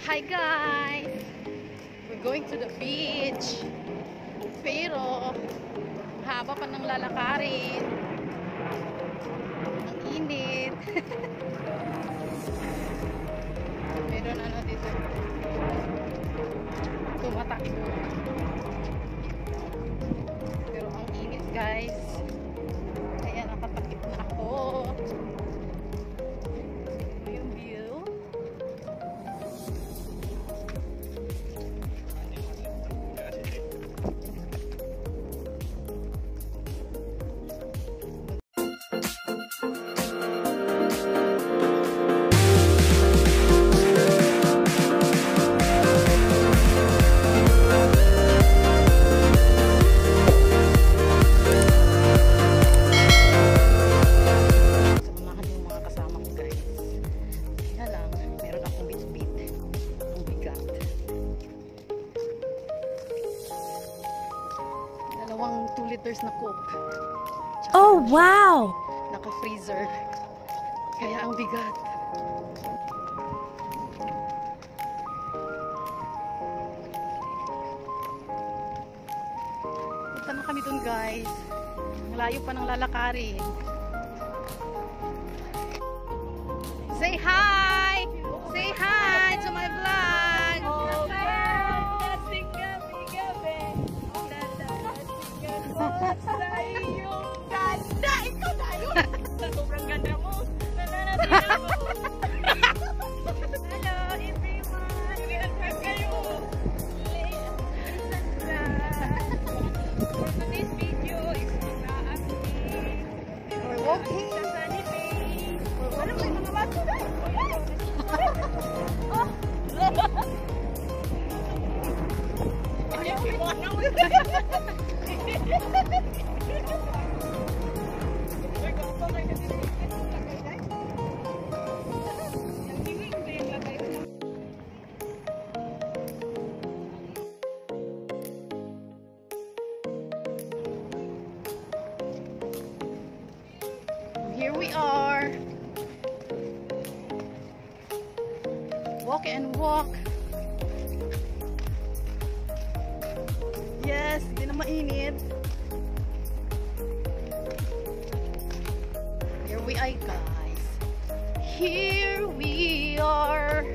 Hi guys! We're going to the beach. Pero, haba pa ng lalakarin. Ang init. Meron ano dito. Tumatakbo. Pero ang init guys. Kaya nakatakip na ako. Yung view. Dalawang 2 liters na Coke. Oh, wow! Naka-freezer. Kaya ang bigat. Punta na kami dun guys. Malayo pa ng lalakarin. Say hi! Say hi to my vlog! Sa iyong ganda! Ikaw na yun! Sobrang ganda mo! Nananatira mo! Hello everyone! Welcome kayo! For today's video is We're walking. sa Sunny Bay! Ano may mga baso na? Ayaw mo ano? Here we are. Walk and walk. Yes, hindi na mainit. Here we are, guys. Here we are.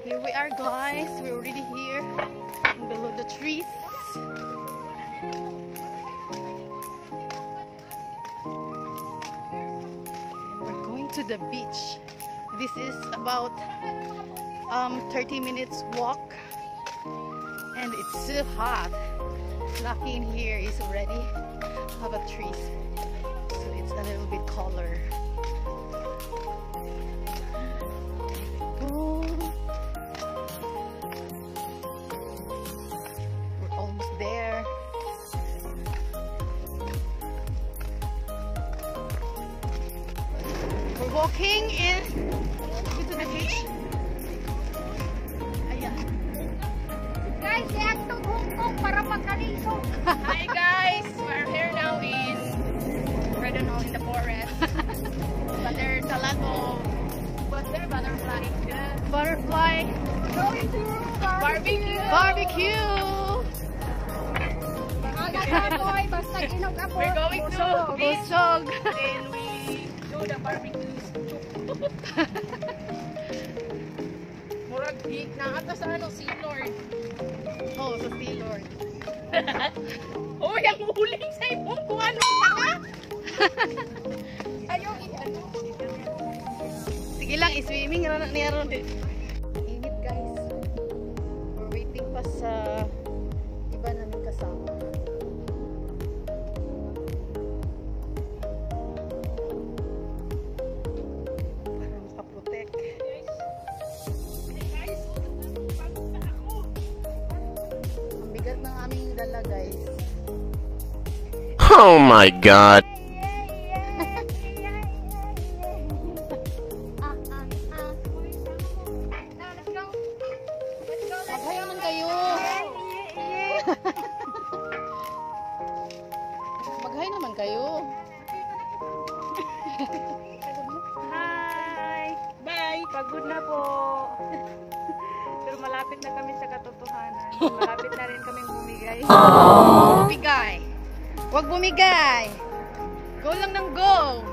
Here we are, guys. We're already here below the trees. We're going to the beach. This is about 30 minutes walk. And it's so hot. Lucky in here is already have a trees, so it's a little bit colder. Oh. We're almost there. We're walking into the beach. Guys, yan to Hong Kong para magkaliso. Hi guys, we're here now in, I don't know, in the forest. But there's a lot of, what's there, butterfly? Butterfly Going to barbecue. barbecue. We're going to beach, Busog. then we do the barbecue. Murag geek na ata sa ano, Sea Lord. Oh, sa Sea Lord. Oh, yung huling sa ibong kung ano tanga. Ayaw i-ano. Sige lang, i-swimming na niya ron. Init guys. We're waiting pa sa iba namin kasama. Para makaprotect. Ang bigat ng aming dala guys. Oh my God. Maghayo naman kayo. Maghayo naman kayo. Hi! Bye! Pagod na po. Pero malapit na kami sa katotohanan. Malapit na rin kami bumigay. Bumigay. Huwag bumigay. Go lang ng go.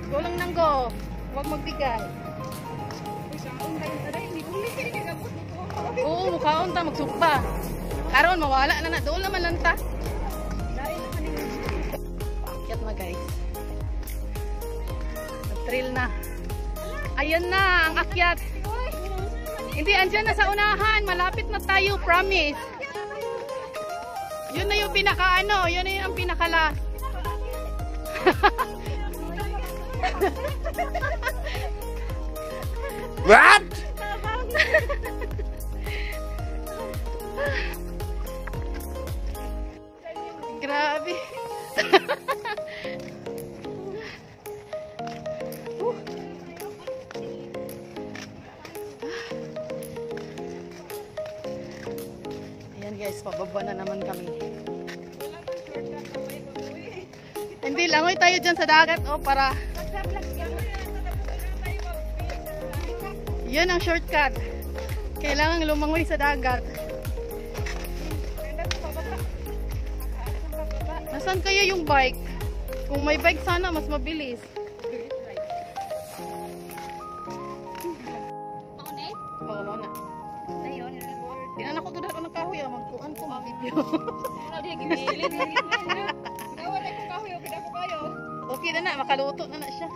Go lang ng go. Huwag magbigay. Oo, mukhaon ta magsugba. Karon mawala na na. Doon naman lang ta. Akyat na guys. Nag-trail na. Ayan na ang akyat. Hindi, andyan na sa unahan. Malapit na tayo, promise. Yun na yung pinaka ano. Yun na yung ang pinaka last. What? Grabe. Ayan guys, pababa na naman kami. Hindi, langoy tayo dyan sa dagat para yun ang shortcut. Kailangan lumangoy sa dagat. Nasaan kaya yung bike? Kung may bike sana, mas mabilis. Oo, mauna. Tinan ako doon ako ng kahoy. Magkuhan ko, mag-video. Okay na na, makaluto na na siya.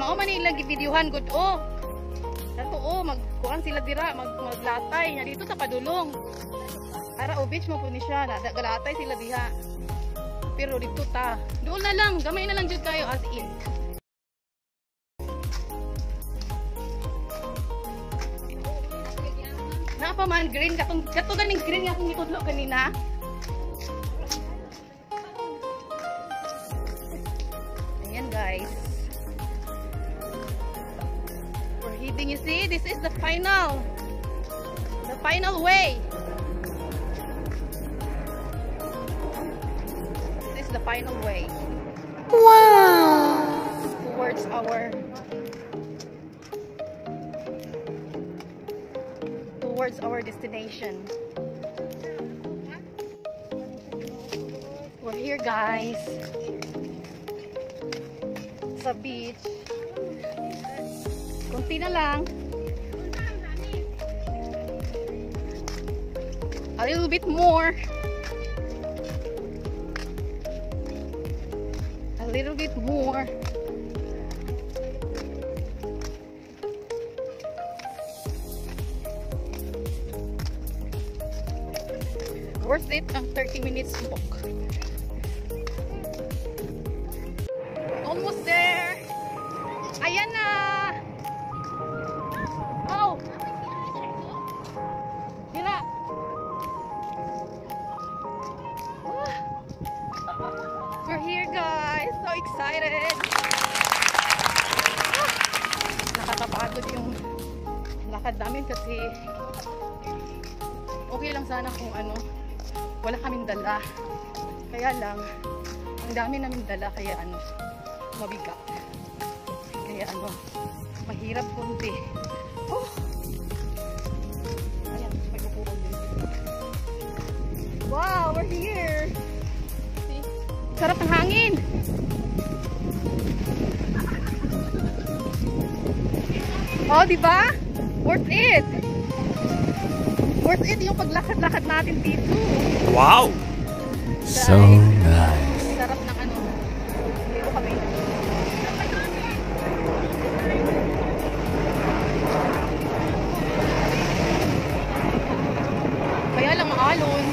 Mao man nila givideohan gud Dato magkuan sila dira, maglatay nya dito sa padulong. Para beach mo pud ni siya, galatay sila diha. Pero dito ta. Doon na lang, gamay na lang jud kayo as in. Napa man green katong ganing green nga akong gitudlo kanina. Ayan guys. We're heading, you see, this is the final way. This is the final way. Wow! Towards our destination. We're here guys. Sa beach. Kunti na lang. A little bit more. A little bit more. Worth it ang 30 minutes walk. Almost there. Ayan na. Oh. Dila. We're here guys. So excited. Nakakapagod yung lakad namin kasi okay lang sana kung wala kaming dala. Kaya lang ang dami namin dala kaya mabigat. Kaya mahirap kunti. Oh. Ayan, may upuan din. Wow, we're here. See? Sarap ng hangin. Oh, di ba? Worth it. Worth it yung paglakad-lakad natin dito. Wow! So nice. Sarap ng dito kami. Kaya lang maalon.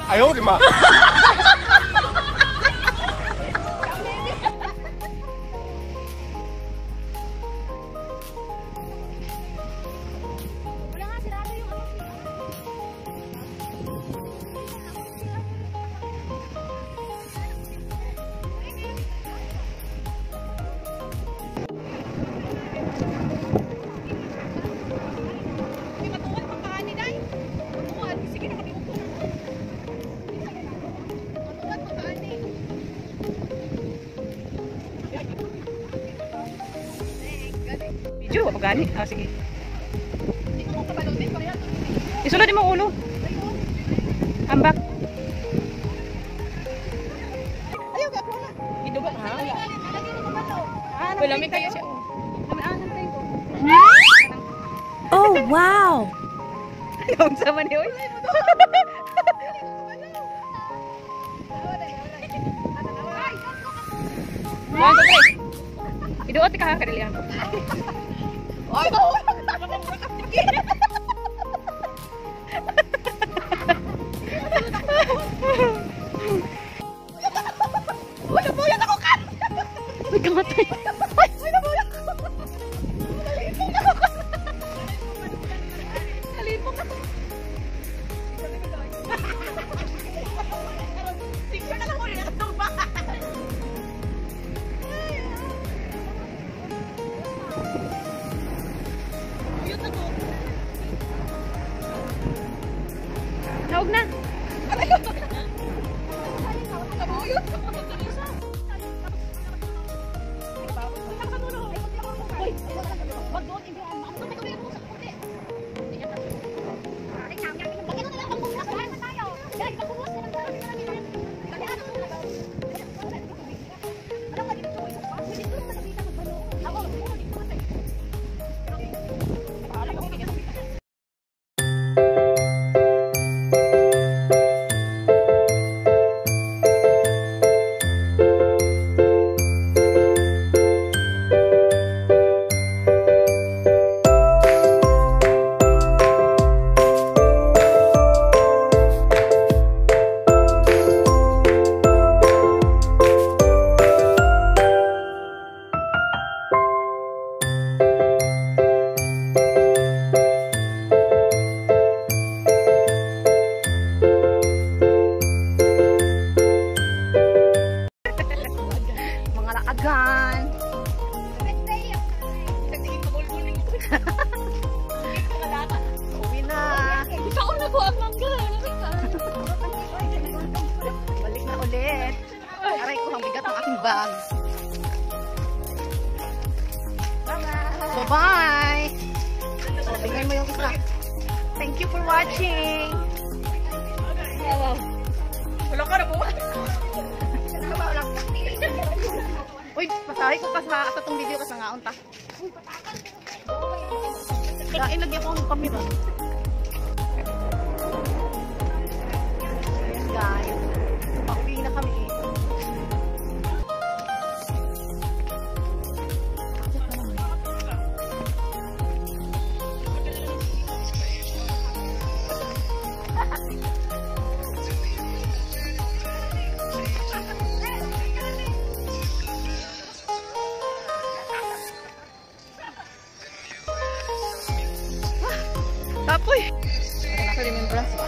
哎呦我的妈！ Video, apa gani? Ah, sige. Isulod mo ulo. Ambak. Ayaw ka na. Idugo ha? Ah, Wala may kayo siya. Oh, wow! Ayaw sa man oy. Iduot ka ha kadilian. Ay, Uy, kamatay. Naog na. Again. Uwi na. Balik na ulit. Aray ko, ang bigat ng aking bag. So, bye. So, bigay mo yung isa. Thank you for watching. wala ka na po. Uy, pasahay ko pas sa itong video kasi nga unta. Kain lagi ako ng kamera. Ayan guys. Pauwi na kami. Tapoy. Ano na remembrance ba?